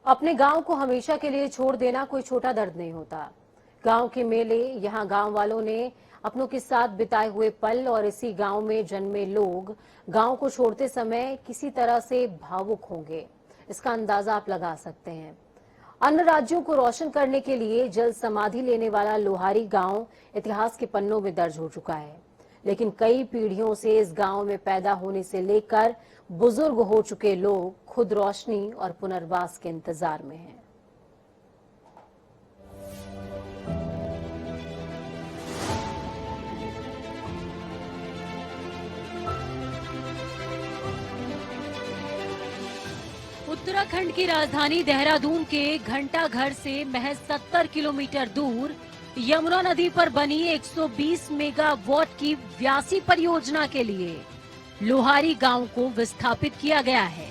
अपने गांव को हमेशा के लिए छोड़ देना कोई छोटा दर्द नहीं होता। गांव के मेले, यहां गांव वालों ने अपनों के साथ बिताए हुए पल और इसी गांव में जन्मे लोग गांव को छोड़ते समय किसी तरह से भावुक होंगे, इसका अंदाजा आप लगा सकते हैं। अन्य राज्यों को रोशन करने के लिए जल समाधि लेने वाला लोहारी गांव इतिहास के पन्नों में दर्ज हो चुका है, लेकिन कई पीढ़ियों से इस गांव में पैदा होने से लेकर बुजुर्ग हो चुके लोग खुद रोशनी और पुनर्वास के इंतजार में हैं। उत्तराखंड की राजधानी देहरादून के घंटा घर से महज 70 किलोमीटर दूर यमुना नदी पर बनी 120 मेगावाट की व्यासी परियोजना के लिए लोहारी गांव को विस्थापित किया गया है।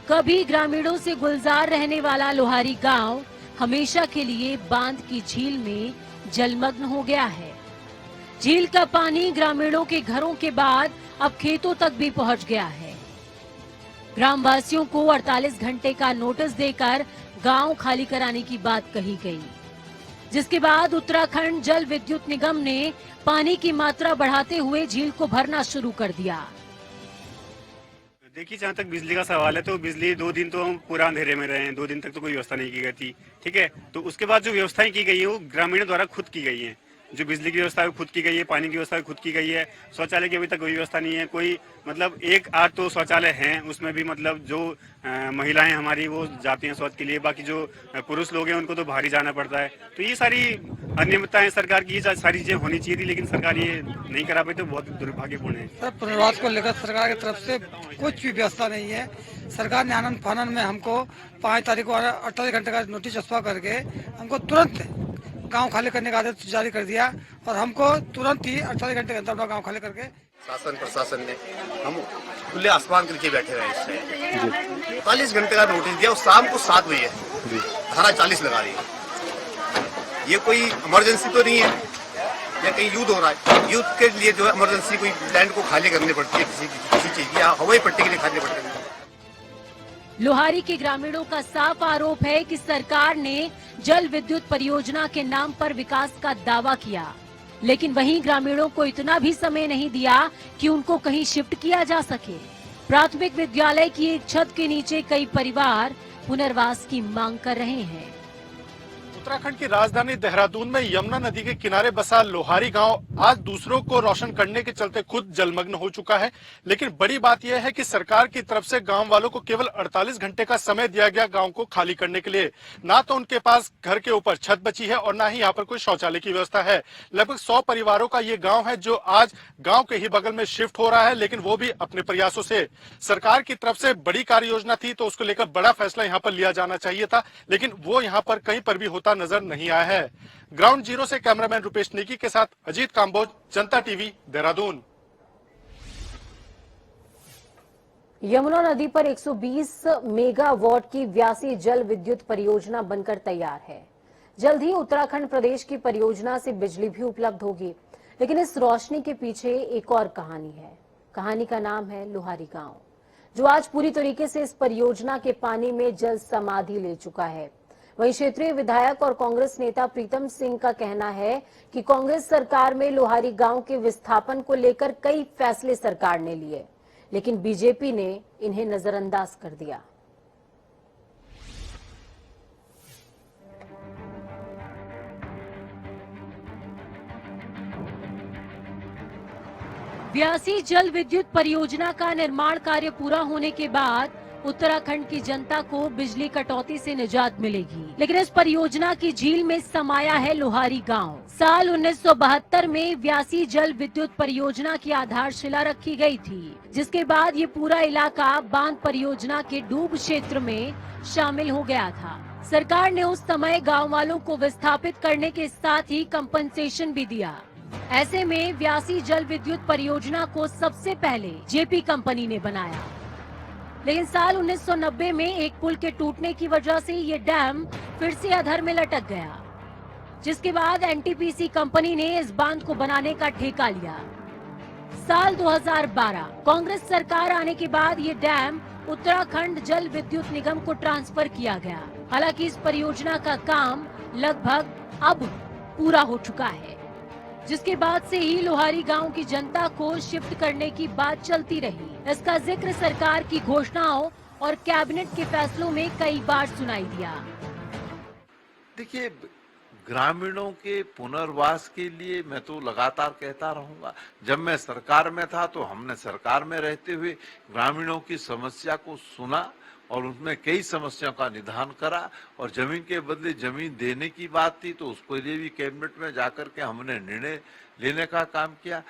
कभी ग्रामीणों से गुलजार रहने वाला लोहारी गांव हमेशा के लिए बांध की झील में जलमग्न हो गया है। झील का पानी ग्रामीणों के घरों के बाद अब खेतों तक भी पहुंच गया है। ग्रामवासियों को 48 घंटे का नोटिस देकर गांव खाली कराने की बात कही गई, जिसके बाद उत्तराखंड जल विद्युत निगम ने पानी की मात्रा बढ़ाते हुए झील को भरना शुरू कर दिया। देखिए, जहाँ तक बिजली का सवाल है तो बिजली 2 दिन तो हम पूरा अंधेरे में रहे हैं। 2 दिन तक तो कोई व्यवस्था नहीं की गई थी, ठीक है। तो उसके बाद जो व्यवस्थाएं की गई है वो ग्रामीणों द्वारा खुद की गई है। जो बिजली की व्यवस्था है खुद की गई है, पानी की व्यवस्था खुद की गई है। शौचालय की अभी तक कोई व्यवस्था नहीं है। कोई मतलब 1-8 तो शौचालय हैं, उसमें भी मतलब जो महिलाएं हमारी वो जाती हैं शौच के लिए, बाकी जो पुरुष लोग हैं उनको तो बाहर ही जाना पड़ता है। तो ये सारी अनियमितताएं सरकार की, सारी चीजें होनी चाहिए थी, लेकिन सरकार ये नहीं करा पाई, तो बहुत दुर्भाग्यपूर्ण है। सर, पुनर्वास को लेकर सरकार की तरफ से कुछ भी व्यवस्था नहीं है। सरकार ने आनंद फानन में हमको 5 तारीख को 48 घंटे का नोटिस छपवा करके हमको तुरंत गांव खाली करने का आदेश जारी कर दिया और हमको तुरंत ही 48 घंटे के अंदर अपना गांव खाली करके शासन प्रशासन ने हम खुले आसमान के नीचे बैठे रहे इससे 45 घंटे का नोटिस दिया और शाम को 7 बजे धारा 40 लगा दी। ये कोई इमरजेंसी तो नहीं है या कहीं युद्ध हो रहा है। युद्ध के लिए जो है इमरजेंसी कोई लैंड को खाली करनी पड़ती है, किसी चीज की या हवाई पट्टी के लिए खाली पड़ती है। लोहारी के ग्रामीणों का साफ आरोप है कि सरकार ने जल विद्युत परियोजना के नाम पर विकास का दावा किया, लेकिन वहीं ग्रामीणों को इतना भी समय नहीं दिया कि उनको कहीं शिफ्ट किया जा सके। प्राथमिक विद्यालय की एक छत के नीचे कई परिवार पुनर्वास की मांग कर रहे हैं। उत्तराखंड की राजधानी देहरादून में यमुना नदी के किनारे बसा लोहारी गांव आज दूसरों को रोशन करने के चलते खुद जलमग्न हो चुका है। लेकिन बड़ी बात यह है कि सरकार की तरफ से गांव वालों को केवल 48 घंटे का समय दिया गया गांव को खाली करने के लिए। ना तो उनके पास घर के ऊपर छत बची है और ना ही यहाँ पर कोई शौचालय की व्यवस्था है। लगभग 100 परिवारों का ये गाँव है जो आज गाँव के ही बगल में शिफ्ट हो रहा है, लेकिन वो भी अपने प्रयासों से। सरकार की तरफ से बड़ी कार्य योजना थी तो उसको लेकर बड़ा फैसला यहाँ पर लिया जाना चाहिए था, लेकिन वो यहाँ पर कहीं पर भी होता नजर नहीं आया है। ग्राउंड जीरो से कैमरामैन रुपेश नेगी के साथ अजीत काम्बोज, जनता टीवी, देहरादून। यमुना नदी पर 120 मेगावाट की व्यासी जल विद्युत परियोजना बनकर तैयार है। जल्द ही उत्तराखंड प्रदेश की परियोजना से बिजली भी उपलब्ध होगी, लेकिन इस रोशनी के पीछे एक और कहानी है। कहानी का नाम है लोहारी गांव, जो आज पूरी तरीके से इस परियोजना के पानी में जल समाधि ले चुका है। वहीं क्षेत्रीय विधायक और कांग्रेस नेता प्रीतम सिंह का कहना है कि कांग्रेस सरकार में लोहारी गांव के विस्थापन को लेकर कई फैसले सरकार ने लिए, लेकिन बीजेपी ने इन्हें नजरअंदाज कर दिया। व्यासी जल विद्युत परियोजना का निर्माण कार्य पूरा होने के बाद उत्तराखंड की जनता को बिजली कटौती से निजात मिलेगी, लेकिन इस परियोजना की झील में समाया है लोहारी गांव। साल 1972 में व्यासी जल विद्युत परियोजना की आधारशिला रखी गई थी, जिसके बाद ये पूरा इलाका बांध परियोजना के डूब क्षेत्र में शामिल हो गया था। सरकार ने उस समय गाँव वालों को विस्थापित करने के साथ ही कंपनसेशन भी दिया। ऐसे में व्यासी जल विद्युत परियोजना को सबसे पहले जेपी कंपनी ने बनाया, लेकिन साल 1990 में एक पुल के टूटने की वजह से ये डैम फिर से अधर में लटक गया, जिसके बाद एनटीपीसी कंपनी ने इस बांध को बनाने का ठेका लिया। साल 2012 कांग्रेस सरकार आने के बाद ये डैम उत्तराखंड जल विद्युत निगम को ट्रांसफर किया गया। हालांकि इस परियोजना का काम लगभग अब पूरा हो चुका है, जिसके बाद से ही लोहारी गांव की जनता को शिफ्ट करने की बात चलती रही। इसका जिक्र सरकार की घोषणाओं और कैबिनेट के फैसलों में कई बार सुनाई दिया। देखिए, ग्रामीणों के पुनर्वास के लिए मैं तो लगातार कहता रहूंगा। जब मैं सरकार में था तो हमने सरकार में रहते हुए ग्रामीणों की समस्या को सुना और उसमें कई समस्याओं का निदान करा, और जमीन के बदले जमीन देने की बात थी तो उसको लिए भी कैबिनेट में जाकर के हमने निर्णय लेने का काम किया।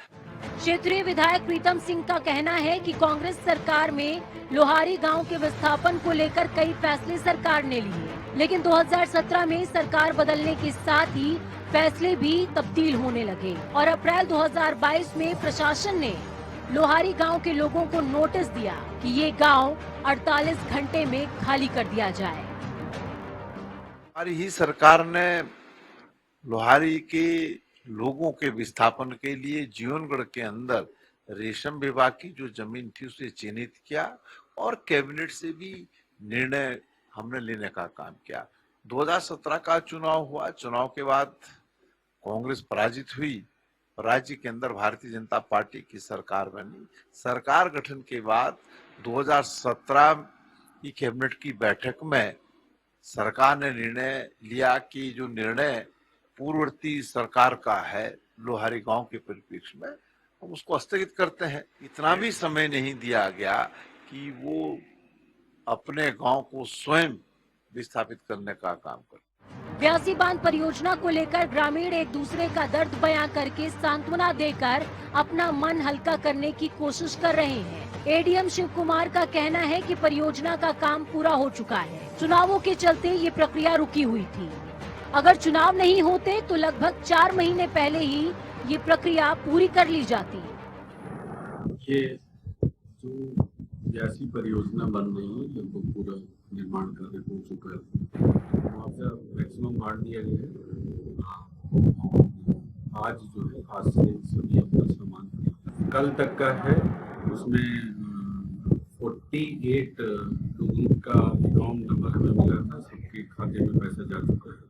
क्षेत्रीय विधायक प्रीतम सिंह का कहना है कि कांग्रेस सरकार में लोहारी गांव के विस्थापन को लेकर कई फैसले सरकार ने लिए, लेकिन 2017 में सरकार बदलने के साथ ही फैसले भी तब्दील होने लगे और अप्रैल 2022 में प्रशासन ने लोहारी गांव के लोगों को नोटिस दिया कि ये गांव 48 घंटे में खाली कर दिया जाए। हमारी ही सरकार ने लोहारी के लोगों के विस्थापन के लिए जीवनगढ़ के अंदर रेशम विभाग की जो जमीन थी उसे चिन्हित किया और कैबिनेट से भी निर्णय हमने लेने का काम किया। 2017 का चुनाव हुआ, चुनाव के बाद कांग्रेस पराजित हुई, राज्य के अंदर भारतीय जनता पार्टी की सरकार बनी। सरकार गठन के बाद 2017 की कैबिनेट की बैठक में सरकार ने निर्णय लिया कि जो निर्णय पूर्ववर्ती सरकार का है लोहारी गांव के परिप्रेक्ष्य में, हम उसको स्थगित करते हैं। इतना भी समय नहीं दिया गया कि वो अपने गांव को स्वयं विस्थापित करने का काम करें। व्यासी बांध परियोजना को लेकर ग्रामीण एक दूसरे का दर्द बयां करके सांत्वना देकर अपना मन हल्का करने की कोशिश कर रहे हैं। एडीएम शिव कुमार का कहना है कि परियोजना का काम पूरा हो चुका है। चुनावों के चलते ये प्रक्रिया रुकी हुई थी। अगर चुनाव नहीं होते तो लगभग 4 महीने पहले ही ये प्रक्रिया पूरी कर ली जाती। ये जो व्यासी परियोजना बन रही है लगभग पूरा निर्माण कार्य हो चुका है। मुआवजा मैक्सिमम बांट दिया गया है। आज जो है आज से सभी अपना सामान कल तक का है, उसमें 48 लोगों का अकाउंट नंबर हमें मिला था, सबके खाते में पैसा जा चुका है।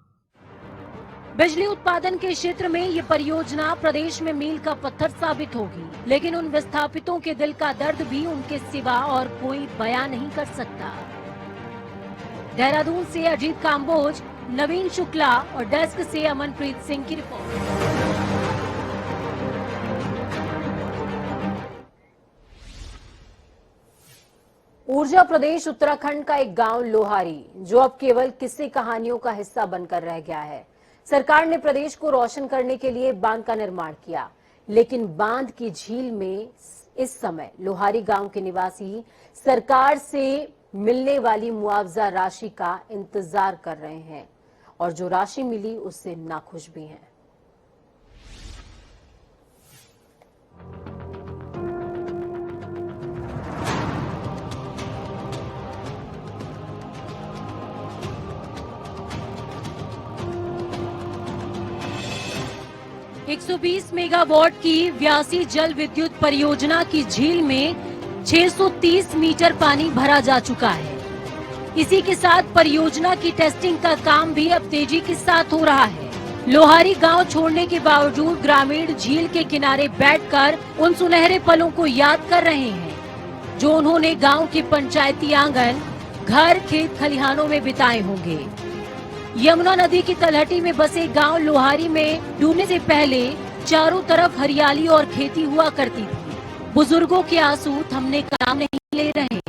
बिजली उत्पादन के क्षेत्र में ये परियोजना प्रदेश में मील का पत्थर साबित होगी, लेकिन उन विस्थापितों के दिल का दर्द भी उनके सिवा और कोई बयां नहीं कर सकता। देहरादून से अजीत काम्बोज, नवीन शुक्ला और डेस्क से अमनप्रीत सिंह की रिपोर्ट। ऊर्जा प्रदेश उत्तराखंड का एक गांव लोहारी, जो अब केवल किस्से कहानियों का हिस्सा बनकर रह गया है। सरकार ने प्रदेश को रोशन करने के लिए बांध का निर्माण किया, लेकिन बांध की झील में इस समय लोहारी गांव के निवासी सरकार से मिलने वाली मुआवजा राशि का इंतजार कर रहे हैं और जो राशि मिली उससे नाखुश भी हैं। एक 120 मेगावाट की व्यासी जल विद्युत परियोजना की झील में 630 मीटर पानी भरा जा चुका है। इसी के साथ परियोजना की टेस्टिंग का काम भी अब तेजी के साथ हो रहा है। लोहारी गांव छोड़ने के बावजूद ग्रामीण झील के किनारे बैठकर उन सुनहरे पलों को याद कर रहे हैं जो उन्होंने गांव के पंचायती आंगन, घर, खेत खलिहानों में बिताए होंगे। यमुना नदी की तलहटी में बसे गांव लोहारी में डूबने से पहले चारों तरफ हरियाली और खेती हुआ करती थी। बुजुर्गों के आंसू थमने का नाम नहीं ले रहे।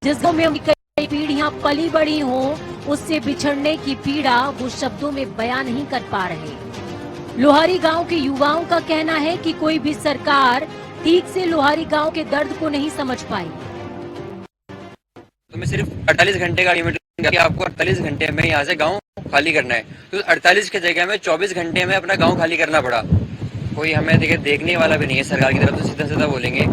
जिस गांव में कई पीढ़ियां पली बड़ी हों, उससे बिछड़ने की पीड़ा वो शब्दों में बयां नहीं कर पा रहे। लोहारी गांव के युवाओं का कहना है कि कोई भी सरकार ठीक से लोहारी गांव के दर्द को नहीं समझ पाई। तो मैं सिर्फ 48 घंटे का लिमिट कि आपको 48 घंटे में यहाँ से गांव खाली करना है, तो 48 की जगह में 24 घंटे में अपना गांव खाली करना पड़ा। कोई हमें देखने वाला भी नहीं है सरकार की तरफ से, सीधा सीधा बोलेंगे,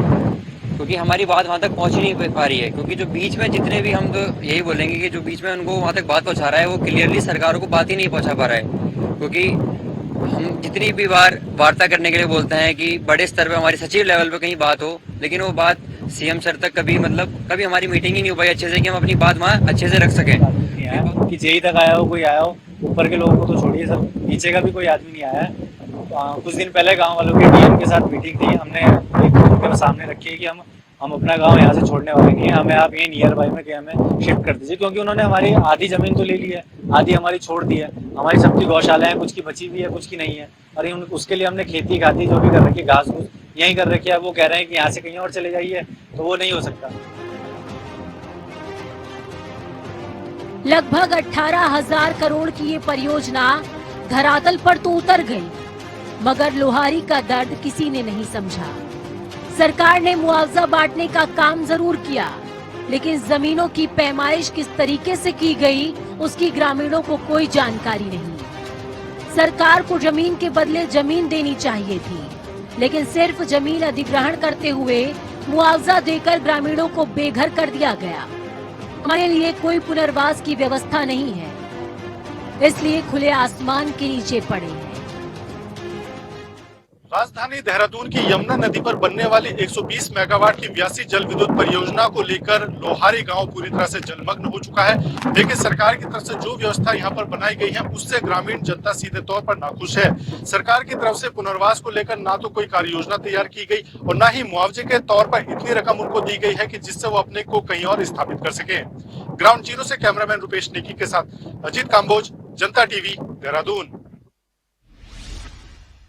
क्योंकि हमारी बात वहाँ तक पहुँच नहीं पा रही है। क्योंकि जो बीच में जितने भी, हम तो यही बोलेंगे कि जो बीच में उनको वहाँ तक बात पहुँचा रहा है वो क्लियरली सरकारों को बात ही नहीं पहुँचा पा रहा है। क्योंकि हम जितनी भी बार वार्ता करने के लिए बोलते हैं कि बड़े स्तर पर हमारी सचिव लेवल पर कहीं बात हो, लेकिन वो बात सीएम सर तक कभी हमारी मीटिंग ही नहीं हो पाई अच्छे से कि हम अपनी बात वहाँ अच्छे से रख सकें। नहीं आया कि जेई तक आया हो, कोई आया हो, ऊपर के लोगों को तो छोड़िए, सब नीचे का भी कोई आदमी नहीं आया है। कुछ दिन पहले गांव वालों की डीएम के साथ मीटिंग थी, हमने एक उनके सामने रखी है कि हम अपना गांव यहाँ से छोड़ने वाले नहीं है, हमें आप ये नियर बाई में कि हमें शिफ्ट कर दीजिए, क्योंकि उन्होंने हमारी आधी जमीन तो ले ली है, आधी हमारी छोड़ दी है। हमारी सबकी गौशाला है, कुछ की बची हुई है, कुछ की नहीं है, और उसके लिए हमने खेती खाती जो भी कर रखी है, घास घूस यहीं कर रखी है। वो कह रहे हैं कि यहाँ से कहीं और चले जाइए, तो वो नहीं हो सकता। लगभग 18,000 करोड़ की ये परियोजना धरातल पर तो उतर गई, मगर लोहारी का दर्द किसी ने नहीं समझा। सरकार ने मुआवजा बांटने का काम जरूर किया, लेकिन जमीनों की पैमाइश किस तरीके से की गई उसकी ग्रामीणों को कोई जानकारी नहीं। सरकार को जमीन के बदले जमीन देनी चाहिए थी, लेकिन सिर्फ जमीन अधिग्रहण करते हुए मुआवजा देकर ग्रामीणों को बेघर कर दिया गया। हमारे लिए कोई पुनर्वास की व्यवस्था नहीं है, इसलिए खुले आसमान के नीचे पड़े हैं। राजधानी देहरादून की यमुना नदी पर बनने वाली 120 मेगावाट की व्यासी जल विद्युत परियोजना को लेकर लोहारी गांव पूरी तरह से जलमग्न हो चुका है। लेकिन सरकार की तरफ से जो व्यवस्था यहां पर बनाई गई है उससे ग्रामीण जनता सीधे तौर पर नाखुश है। सरकार की तरफ से पुनर्वास को लेकर ना तो कोई कार्य योजना तैयार की गई और ना ही मुआवजे के तौर पर इतनी रकम उनको दी गई है कि जिससे वो अपने को कहीं और स्थापित कर सके। ग्राउंड जीरो से कैमरामैन रुपेश नेकी के साथ अजीत काम्बोज, जनता टीवी, देहरादून।